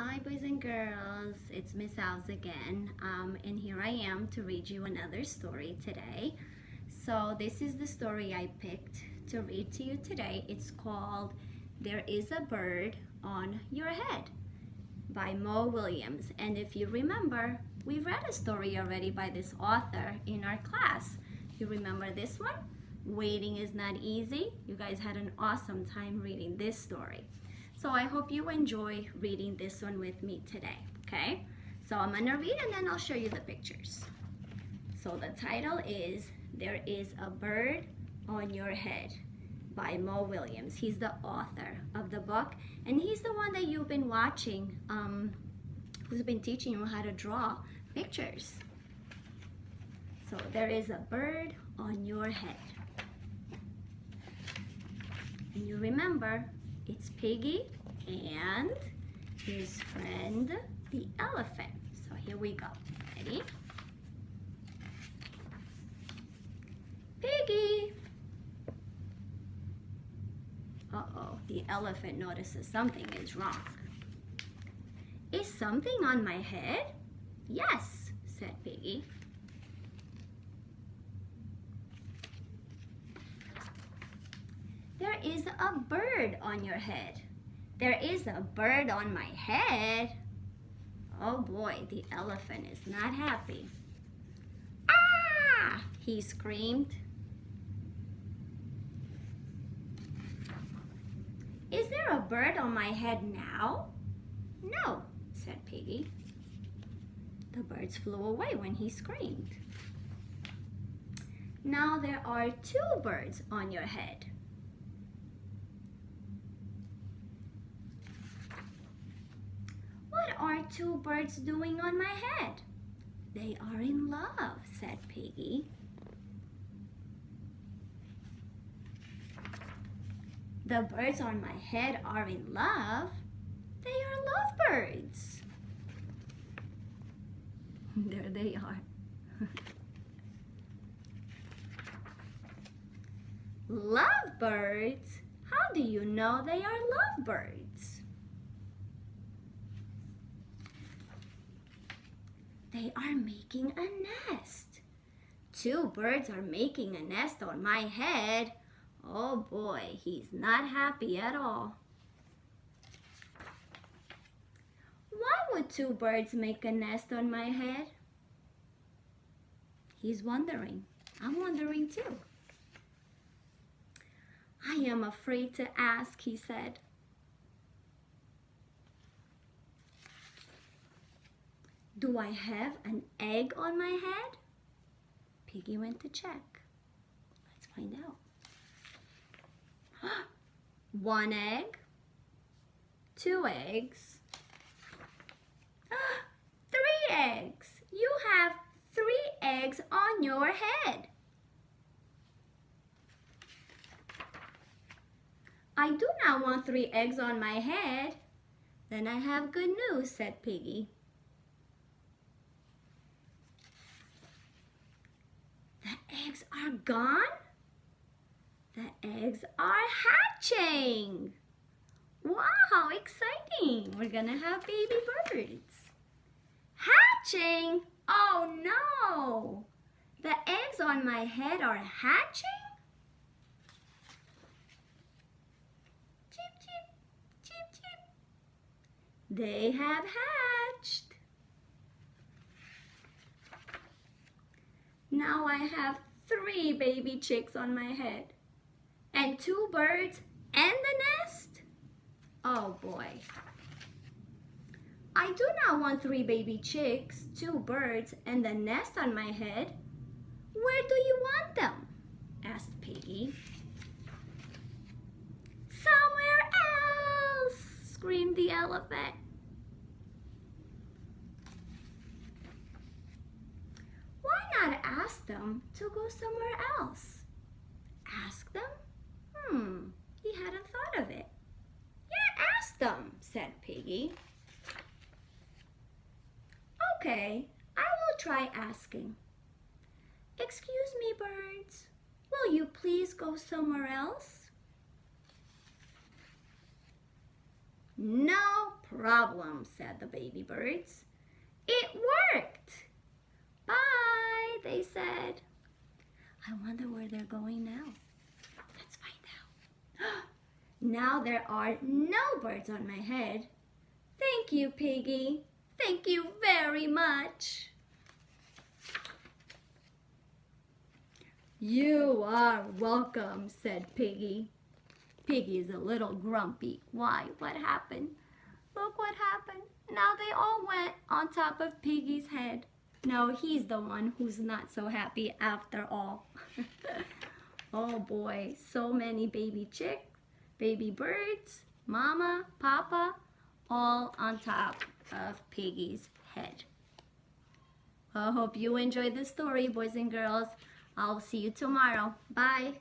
Hi boys and girls, it's Miss Al's again, and here I am to read you another story today. So this is the story I picked to read to you today. It's called There Is a Bird on Your Head by Mo Williams. And if you remember, we read a story already by this author in our class. You remember this one? Waiting is Not Easy. You guys had an awesome time reading this story. So I hope you enjoy reading this one with me today, okay? So I'm gonna read and then I'll show you the pictures. So the title is There Is a Bird on Your Head by Mo Williams. He's the author of the book, and he's the one that you've been watching, who's been teaching you how to draw pictures. So there is a bird on your head. And you remember, it's Piggy and his friend, the elephant. So here we go. Ready? Piggy! Uh-oh, the elephant notices something is wrong. Is something on my head? Yes, said Piggy. There is a bird on your head. There is a bird on my head. Oh boy, the elephant is not happy. Ah! He screamed. Is there a bird on my head now? No, said Piggy. The birds flew away when he screamed. Now there are two birds on your head. What are two birds doing on my head? They are in love, said Piggy. The birds on my head are in love. They are lovebirds. There they are. Lovebirds? How do you know they are lovebirds? They are making a nest. Two birds are making a nest on my head. Oh boy, he's not happy at all. Why would two birds make a nest on my head? He's wondering. I'm wondering too. I am afraid to ask, he said. Do I have an egg on my head? Piggy went to check. Let's find out. One egg, two eggs, three eggs. You have 3 eggs on your head. I do not want 3 eggs on my head. Then I have good news, said Piggy. The eggs are gone? The eggs are hatching. Wow, how exciting. We're gonna have baby birds. Hatching? Oh no. The eggs on my head are hatching? Cheep, cheep, cheep, cheep. They have hatched. Now I have 3 baby chicks on my head. And 2 birds and the nest? Oh boy. I do not want 3 baby chicks, 2 birds, and the nest on my head. Where do you want them? Asked Piggy. Somewhere else, screamed the elephant. Why not ask them to go somewhere else? Ask them? He hadn't thought of it. Yeah, ask them, said Piggy. Okay, I will try asking. Excuse me, birds. Will you please go somewhere else? No problem, said the baby birds. It worked. Bye, they said. I wonder where they're going now. Let's find out. Now there are no birds on my head. Thank you, Piggy. Thank you very much. You are welcome, said Piggy. Piggy is a little grumpy. Why? What happened? Look what happened. Now they all went on top of Piggy's head. No, he's the one who's not so happy after all. Oh boy, so many baby chicks, baby birds, mama, papa, all on top of Piggy's head. I hope you enjoyed the story, boys and girls. I'll see you tomorrow. Bye.